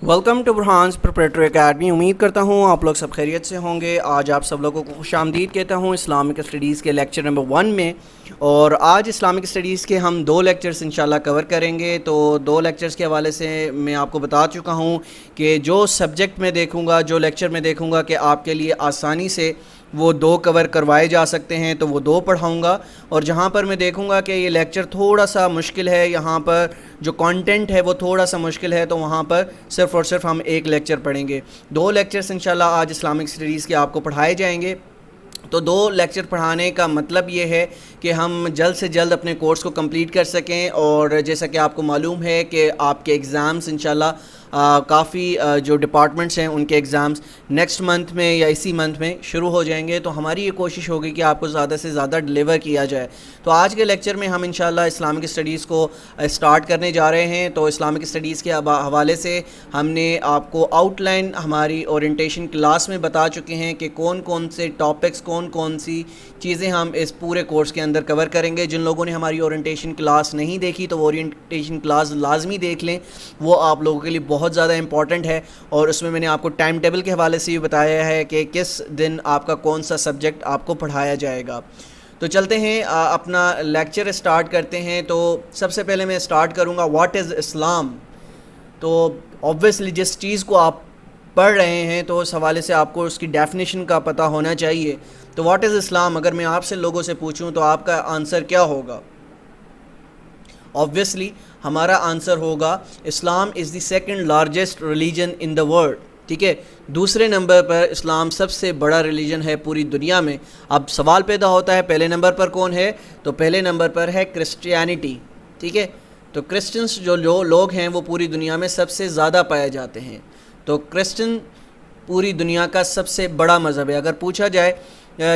Welcome to Burhan's preparatory academy. امید کرتا ہوں آپ لوگ سب خیریت سے ہوں گے. آج آپ سب لوگوں کو خوش آمدید کہتا ہوں اسلامک اسٹڈیز کے لیکچر نمبر 1 میں. اور آج اسلامک اسٹڈیز کے ہم 2 لیکچرز انشاءاللہ کور کریں گے. تو 2 لیکچرز کے حوالے سے میں آپ کو بتا چکا ہوں کہ جو سبجیکٹ میں دیکھوں گا، جو لیکچر میں دیکھوں گا کہ آپ کے لیے آسانی سے وہ 2 کور کروائے جا سکتے ہیں تو وہ 2 پڑھاؤں گا. اور جہاں پر میں دیکھوں گا کہ یہ لیکچر تھوڑا سا مشکل ہے، یہاں پر جو کانٹینٹ ہے وہ تھوڑا سا مشکل ہے، تو وہاں پر صرف اور صرف ہم 1 لیکچر پڑھیں گے. 2 لیکچرز انشاءاللہ آج اسلامک اسٹڈیز کے آپ کو پڑھائے جائیں گے. تو 2 لیکچر پڑھانے کا مطلب یہ ہے کہ ہم جلد سے جلد اپنے کورس کو کمپلیٹ کر سکیں. اور جیسا کہ آپ کو معلوم ہے کہ آپ کے ایگزامز انشاءاللہ کافی جو ڈپارٹمنٹس ہیں ان کے ایگزامز نیکسٹ منتھ میں یا اسی منتھ میں شروع ہو جائیں گے. تو ہماری یہ کوشش ہوگی کہ آپ کو زیادہ سے زیادہ ڈلیور کیا جائے. تو آج کے لیکچر میں ہم انشاءاللہ اسلامک اسٹڈیز کو اسٹارٹ کرنے جا رہے ہیں. تو اسلامک اسٹڈیز کے حوالے سے ہم نے آپ کو آؤٹ لائن ہماری اورینٹیشن کلاس میں بتا چکے ہیں کہ کون کون سے ٹاپکس، کون سی چیزیں ہم اس پورے کورس کے اندر کور کریں گے. جن لوگوں نے ہماری اورینٹیشن کلاس نہیں دیکھی تو وہ اورینٹیشن کلاس لازمی دیکھ لیں، وہ آپ لوگوں کے لیے بہت زیادہ امپورٹنٹ ہے. اور اس میں نے آپ کو ٹائم ٹیبل کے حوالے سے بھی بتایا ہے کہ کس دن آپ کا کون سا سبجیکٹ آپ کو پڑھایا جائے گا. تو چلتے ہیں اپنا لیکچر اسٹارٹ کرتے ہیں. تو سب سے پہلے میں اسٹارٹ کروں گا واٹ از اسلام. تو اوبویسلی جس چیز کو آپ پڑھ رہے ہیں تو اس حوالے سے آپ کو اس کی ڈیفینیشن کا پتہ ہونا چاہیے. تو واٹ از اسلام اگر میں آپ سے لوگوں سے پوچھوں تو آپ کا آنسر کیا ہوگا؟ اوبویسلی ہمارا آنسر ہوگا Islam is the second largest religion in the world. ٹھیک ہے، دوسرے نمبر پر اسلام سب سے بڑا ریلیجن ہے پوری دنیا میں. اب سوال پیدا ہوتا ہے پہلے نمبر پر کون ہے؟ تو پہلے نمبر پر ہے کرسچینٹی. ٹھیک ہے، تو کرسچنس جو لوگ ہیں وہ پوری دنیا میں سب سے زیادہ پائے جاتے ہیں. تو کرسچن پوری دنیا کا سب سے بڑا مذہب ہے. اگر پوچھا جائے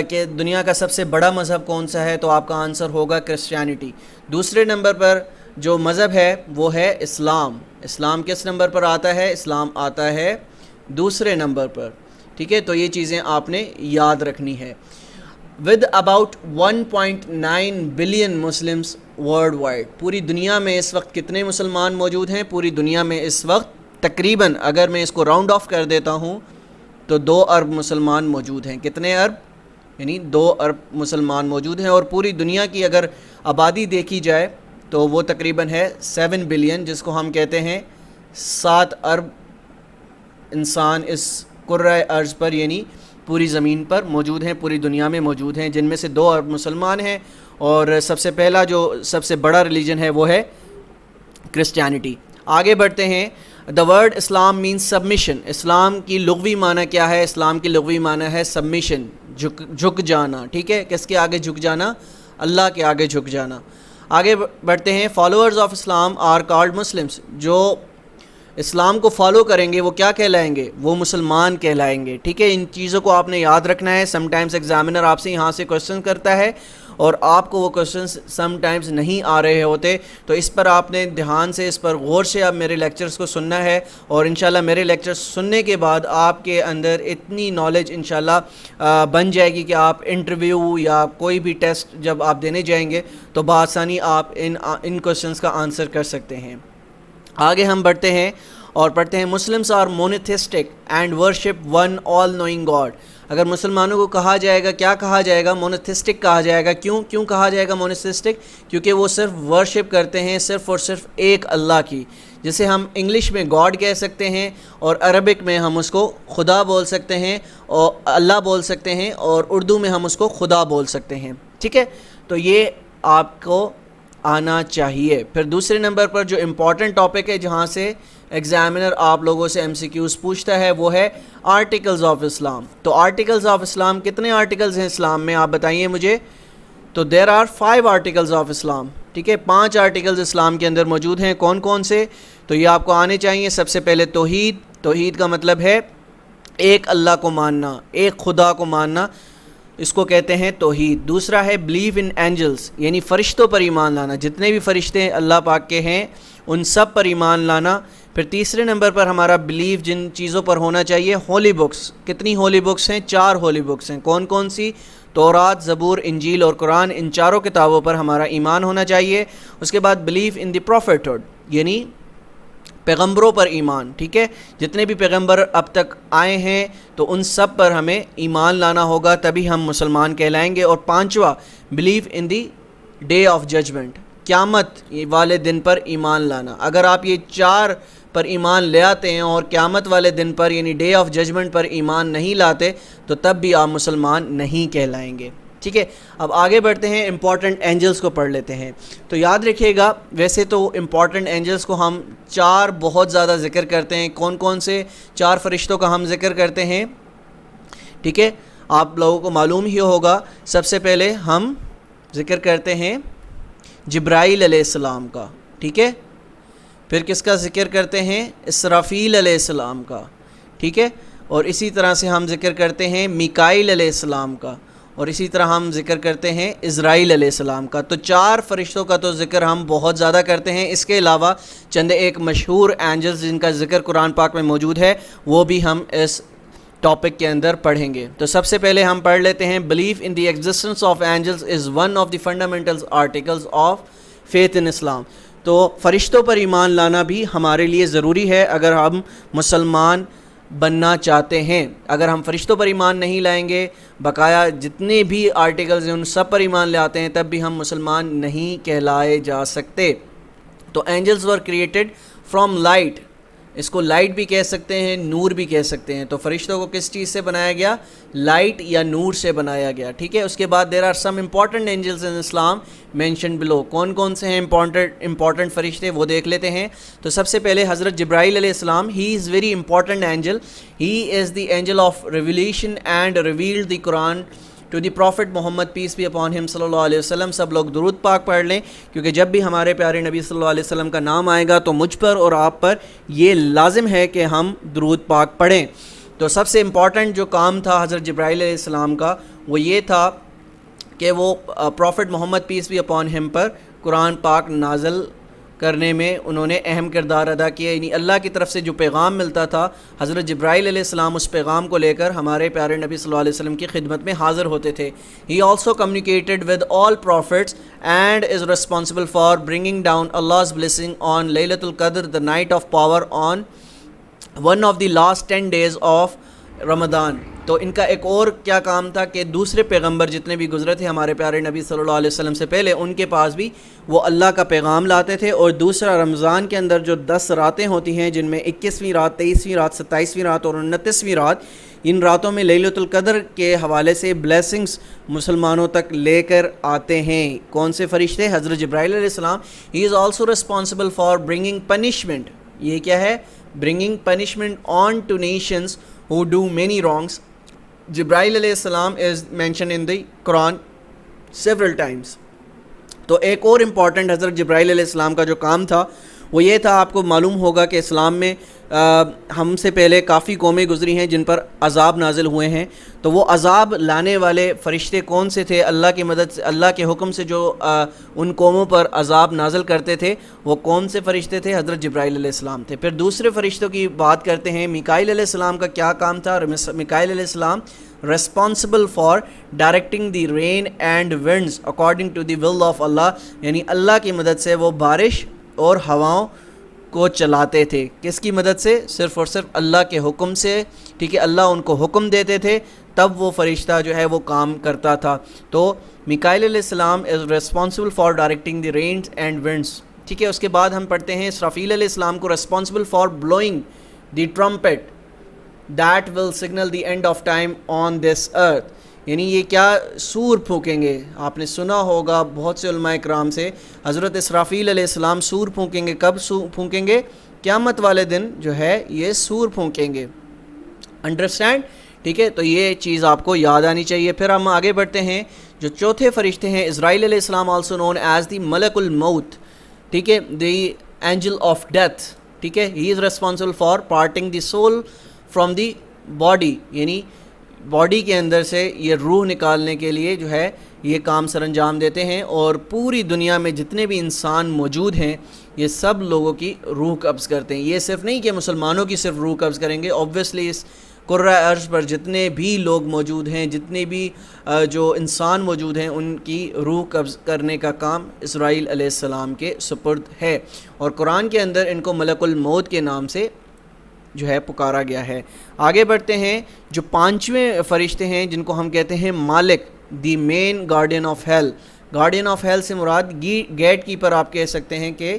کہ دنیا کا سب سے بڑا مذہب کون سا ہے تو آپ کا آنسر ہوگا کرسچینٹی. دوسرے نمبر پر جو مذہب ہے وہ ہے اسلام. اسلام کس نمبر پر آتا ہے؟ اسلام آتا ہے دوسرے نمبر پر. ٹھیک ہے، تو یہ چیزیں آپ نے یاد رکھنی ہے. With about 1.9 billion Muslims worldwide, پوری دنیا میں اس وقت کتنے مسلمان موجود ہیں؟ پوری دنیا میں اس وقت تقریباً اگر میں اس کو راؤنڈ آف کر دیتا ہوں تو 2 ارب مسلمان موجود ہیں. کتنے ارب؟ یعنی 2 ارب مسلمان موجود ہیں. اور پوری دنیا کی اگر آبادی دیکھی جائے تو وہ تقریباً ہے 7 بلین، جس کو ہم کہتے ہیں 7 ارب انسان اس کرۂ ارض پر یعنی پوری زمین پر موجود ہیں، پوری دنیا میں موجود ہیں، جن میں سے 2 ارب مسلمان ہیں. اور سب سے پہلا جو سب سے بڑا ریلیجن ہے وہ ہے کرسچینٹی. آگے بڑھتے ہیں. The word Islam means submission. اسلام کی لغوی معنی کیا ہے؟ اسلام کی لغوی معنی ہے سبمیشن، جھک جانا. ٹھیک ہے، کس کے آگے جھک جانا؟ اللہ کے آگے جھک جانا. آگے بڑھتے ہیں. Followers of Islam are called Muslims. جو اسلام کو فالو کریں گے وہ کیا کہلائیں گے؟ وہ مسلمان کہلائیں گے. ٹھیک ہے، ان چیزوں کو آپ نے یاد رکھنا ہے. سم ٹائمز ایگزامینر آپ سے یہاں سے کویشچن کرتا ہے اور آپ کو وہ کویشچنس سم ٹائمز نہیں آ رہے ہوتے، تو اس پر آپ نے دھیان سے، اس پر غور سے اب میرے لیکچرز کو سننا ہے. اور انشاءاللہ میرے لیکچرز سننے کے بعد آپ کے اندر اتنی نالج انشاءاللہ بن جائے گی کہ آپ انٹرویو یا کوئی بھی ٹیسٹ جب آپ دینے جائیں گے تو بآسانی آپ ان کویشچنس کا آنسر کر سکتے ہیں. آگے ہم بڑھتے ہیں اور پڑھتے ہیں Muslims are monotheistic and worship one all knowing God. اگر مسلمانوں کو کہا جائے گا، کیا کہا جائے گا؟ مونوتھیسٹک کہا جائے گا. کیوں کہا جائے گا مونوتھیسٹک؟ کیونکہ وہ صرف ورشپ کرتے ہیں صرف اور صرف ایک اللہ کی، جسے ہم انگلش میں گاڈ کہہ سکتے ہیں اور عربک میں ہم اس کو خدا بول سکتے ہیں اور اللہ بول سکتے ہیں، اور اردو میں ہم اس کو خدا بول سکتے ہیں. ٹھیک ہے، تو یہ آپ کو آنا چاہیے. پھر دوسرے نمبر پر جو امپورٹنٹ ٹاپک ہے جہاں سے ایگزامینر آپ لوگوں سے MCQs پوچھتا ہے وہ ہے آرٹیکلز آف اسلام. تو آرٹیکلز آف اسلام، کتنے آرٹیکلز ہیں اسلام میں آپ بتائیے مجھے؟ تو دیر آر 5 آرٹیکلز آف اسلام. ٹھیک ہے، 5 آرٹیکلز اسلام کے اندر موجود ہیں. کون کون سے؟ تو یہ آپ کو آنے چاہیے. سب سے پہلے توحید. توحید کا مطلب ہے ایک اللہ کو ماننا، ایک خدا کو ماننا، اس کو کہتے ہیں توحید. دوسرا ہے بلیو ان اینجلز، یعنی فرشتوں پر ایمان لانا، جتنے بھی فرشتے اللہ پاک کے ہیں ان سب پر ایمان لانا. پھر تیسرے نمبر پر ہمارا بلیو جن چیزوں پر ہونا چاہیے، ہولی بکس. کتنی ہولی بکس ہیں؟ 4 ہولی بکس ہیں. کون کون سی؟ تورات، زبور، انجیل اور قرآن. ان چاروں کتابوں پر ہمارا ایمان ہونا چاہیے. اس کے بعد believe in the prophethood, یعنی پیغمبروں پر ایمان، ٹھیک ہے، جتنے بھی پیغمبر اب تک آئے ہیں تو ان سب پر ہمیں ایمان لانا ہوگا، تبھی ہم مسلمان کہلائیں گے۔ اور پانچواں، believe in the day of judgement, قیامت والے دن پر ایمان لانا۔ اگر آپ یہ 4 پر ایمان لے آتے ہیں اور قیامت والے دن پر یعنی ڈے آف ججمنٹ پر ایمان نہیں لاتے تو تب بھی آپ مسلمان نہیں کہلائیں گے، ٹھیک ہے۔ اب آگے بڑھتے ہیں، امپورٹنٹ اینجلز کو پڑھ لیتے ہیں۔ تو یاد رکھیے گا، ویسے تو امپورٹنٹ اینجلز کو ہم 4 بہت زیادہ ذکر کرتے ہیں۔ کون کون سے 4 فرشتوں کا ہم ذکر کرتے ہیں، ٹھیک ہے، آپ لوگوں کو معلوم ہی ہوگا۔ سب سے پہلے ہم ذکر کرتے ہیں جبرائیل علیہ السلام کا، ٹھیک ہے، پھر کس کا ذکر کرتے ہیں، اسرافیل علیہ السلام کا، ٹھیک ہے، اور اسی طرح سے ہم ذکر کرتے ہیں میکائیل علیہ السلام کا، اور اسی طرح ہم ذکر کرتے ہیں اسرائیل علیہ السلام کا۔ تو 4 فرشتوں کا تو ذکر ہم بہت زیادہ کرتے ہیں۔ اس کے علاوہ چند ایک مشہور اینجلز جن کا ذکر قرآن پاک میں موجود ہے وہ بھی ہم اس ٹاپک کے اندر پڑھیں گے۔ تو سب سے پہلے ہم پڑھ لیتے ہیں، belief in the existence of angels is one of the fundamental articles of faith in Islam. تو فرشتوں پر ایمان لانا بھی ہمارے لیے ضروری ہے اگر ہم مسلمان بننا چاہتے ہیں۔ اگر ہم فرشتوں پر ایمان نہیں لائیں گے، بقایا جتنے بھی آرٹیکلز ہیں ان سب پر ایمان لے آتے ہیں، تب بھی ہم مسلمان نہیں کہلائے جا سکتے۔ تو angels were created from light, اس کو لائٹ بھی کہہ سکتے ہیں، نور بھی کہہ سکتے ہیں۔ تو فرشتوں کو کس چیز سے بنایا گیا، لائٹ یا نور سے بنایا گیا، ٹھیک ہے۔ اس کے بعد there are some important angels in Islam mention below, کون کون سے ہیں امپورٹنٹ فرشتے وہ دیکھ لیتے ہیں۔ تو سب سے پہلے حضرت جبرائیل علیہ السلام، he is very important angel, he is the angel of revelation and revealed the Quran to the prophet Muhammad peace be upon him صلی اللہ علیہ وسلم۔ سب لوگ درود پاک پڑھ لیں، کیونکہ جب بھی ہمارے پیارے نبی صلی اللہ علیہ وسلم کا نام آئے گا تو مجھ پر اور آپ پر یہ لازم ہے کہ ہم درود پاک پڑھیں۔ تو سب سے امپورٹنٹ جو کام تھا حضرت جبرائیل علیہ السلام کا وہ یہ تھا کہ وہ prophet Muhammad peace be upon him پر قرآن پاک نازل کرنے میں انہوں نے اہم کردار ادا کیا، یعنی اللہ کی طرف سے جو پیغام ملتا تھا حضرت جبرائیل علیہ السلام اس پیغام کو لے کر ہمارے پیارے نبی صلی اللہ علیہ وسلم کی خدمت میں حاضر ہوتے تھے۔ He also communicated with all prophets and is responsible for bringing down Allah's blessing on لیلۃ القدر the night of power on one of the last 10 days of Ramadan. تو ان کا ایک اور کیا کام تھا کہ دوسرے پیغمبر جتنے بھی گزرے تھے ہمارے پیارے نبی صلی اللہ علیہ وسلم سے پہلے، ان کے پاس بھی وہ اللہ کا پیغام لاتے تھے۔ اور دوسرا، رمضان کے اندر جو 10 راتیں ہوتی ہیں، جن میں 21ویں رات، 23ویں رات، 27ویں رات اور 29ویں رات، ان راتوں میں لیلۃ القدر کے حوالے سے بلیسنگز مسلمانوں تک لے کر آتے ہیں۔ کون سے فرشتے؟ حضرت جبرائیل علیہ السلام۔ He is also responsible for bringing punishment, یہ کیا ہے، bringing punishment on to nations who do many wrongs۔ Jibrail علیہ السلام is mentioned in the Quran several times۔ تو ایک اور امپورٹنٹ حضرت جبرائیل علیہ السلام کا جو کام تھا وہ یہ تھا، آپ کو معلوم ہوگا کہ اسلام میں ہم سے پہلے کافی قومیں گزری ہیں جن پر عذاب نازل ہوئے ہیں، تو وہ عذاب لانے والے فرشتے کون سے تھے؟ اللہ کی مدد سے، اللہ کے حکم سے جو ان قوموں پر عذاب نازل کرتے تھے وہ کون سے فرشتے تھے؟ حضرت جبرائیل علیہ السلام تھے۔ پھر دوسرے فرشتوں کی بات کرتے ہیں، میکائیل علیہ السلام کا کیا کام تھا؟ میکائیل علیہ السلام responsible for directing the rain and winds according to the will of Allah، یعنی اللہ کی مدد سے وہ بارش اور ہواؤں کو چلاتے تھے۔ کس کی مدد سے؟ صرف اور صرف اللہ کے حکم سے، ٹھیک ہے، اللہ ان کو حکم دیتے تھے تب وہ فرشتہ جو ہے وہ کام کرتا تھا۔ تو میکائیل علیہ السلام is responsible for directing the rains and winds، ٹھیک ہے۔ اس کے بعد ہم پڑھتے ہیں اسرافیل علیہ السلام کو responsible for blowing the trumpet that will signal the end of time on this earth، یعنی یہ کیا، سور پھونکیں گے۔ آپ نے سنا ہوگا بہت سے علماء کرام سے، حضرت اسرافیل علیہ السلام سور پھونکیں گے۔ کب پھونکیں گے؟ قیامت والے دن جو ہے یہ سور پھونکیں گے، انڈرسٹینڈ، ٹھیک ہے۔ تو یہ چیز آپ کو یاد آنی چاہیے۔ پھر ہم آگے بڑھتے ہیں، جو چوتھے فرشتے ہیں اسرائیل علیہ السلام، آلسو نون ایز دی ملک الموت، ٹھیک ہے، دی اینجل آف ڈیتھ، ٹھیک ہے۔ He is responsible for parting the soul from the body, یعنی باڈی کے اندر سے یہ روح نکالنے کے لیے جو ہے یہ کام سر انجام دیتے ہیں، اور پوری دنیا میں جتنے بھی انسان موجود ہیں یہ سب لوگوں کی روح قبض کرتے ہیں۔ یہ صرف نہیں کہ مسلمانوں کی صرف روح قبض کریں گے، اوبویسلی اس کرۂ ارض پر جتنے بھی لوگ موجود ہیں، جتنے بھی جو انسان موجود ہیں، ان کی روح قبض کرنے کا کام اسرائیل علیہ السلام کے سپرد ہے، اور قرآن کے اندر ان کو ملک الموت کے نام سے جو ہے پکارا گیا ہے۔ آگے بڑھتے ہیں، جو پانچویں فرشتے ہیں جن کو ہم کہتے ہیں Malik, the main guardian of hell. Guardian of hell سے مراد گیٹ کیپر آپ کہہ سکتے ہیں، کہ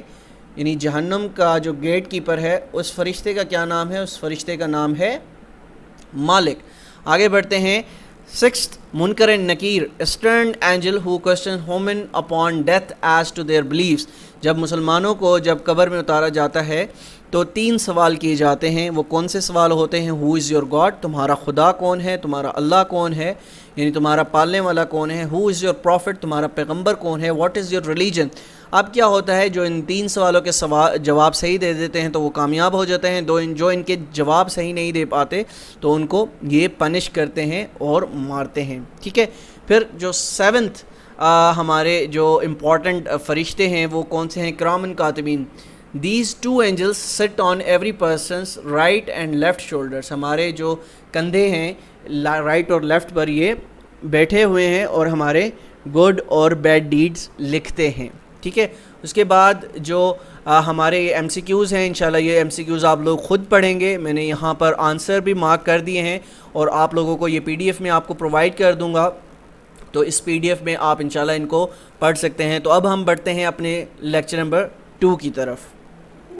یعنی جہنم کا جو گیٹ کیپر ہے اس فرشتے کا کیا نام ہے؟ اس فرشتے کا نام ہے مالک۔ آگے بڑھتے ہیں، سکسٹھ Munkar and Nakir, stern angel who question human upon death as to their beliefs. جب مسلمانوں کو جب قبر میں اتارا جاتا ہے تو 3 سوال کیے جاتے ہیں۔ وہ کون سے سوال ہوتے ہیں؟ ہو از یور گاڈ، تمہارا خدا کون ہے، تمہارا اللہ کون ہے، یعنی تمہارا پالنے والا کون ہے۔ ہو از یور پروفٹ، تمہارا پیغمبر کون ہے۔ What is your religion. اب کیا ہوتا ہے، جو ان 3 سوالوں کے جواب صحیح دے دیتے ہیں تو وہ کامیاب ہو جاتے ہیں، جو ان کے جواب صحیح نہیں دے پاتے تو ان کو یہ پنش کرتے ہیں اور مارتے ہیں، ٹھیک ہے۔ پھر جو 7 ہمارے جو امپورٹنٹ فرشتے ہیں وہ کون سے ہیں؟ کرامن کاتبین۔ These 2 angels sit on every person's right and left shoulders۔ ہمارے جو کندھے ہیں رائٹ اور لیفٹ پر یہ بیٹھے ہوئے ہیں اور ہمارے گڈ اور بیڈ ڈیڈز لکھتے ہیں، ٹھیک ہے۔ اس کے بعد جو ہمارے ایم سی کیوز ہیں، انشاءاللہ یہ ایم سی کیوز آپ لوگ خود پڑھیں گے، میں نے یہاں پر آنسر بھی مارک کر دیے ہیں اور آپ لوگوں کو یہ پی ڈی ایف میں آپ کو پرووائڈ کر دوں گا، تو اس پی ڈی ایف میں آپ انشاءاللہ ان کو پڑھ سکتے ہیں۔ تو اب ہم بڑھتے ہیں اپنے لیکچر نمبر 2 کی طرف۔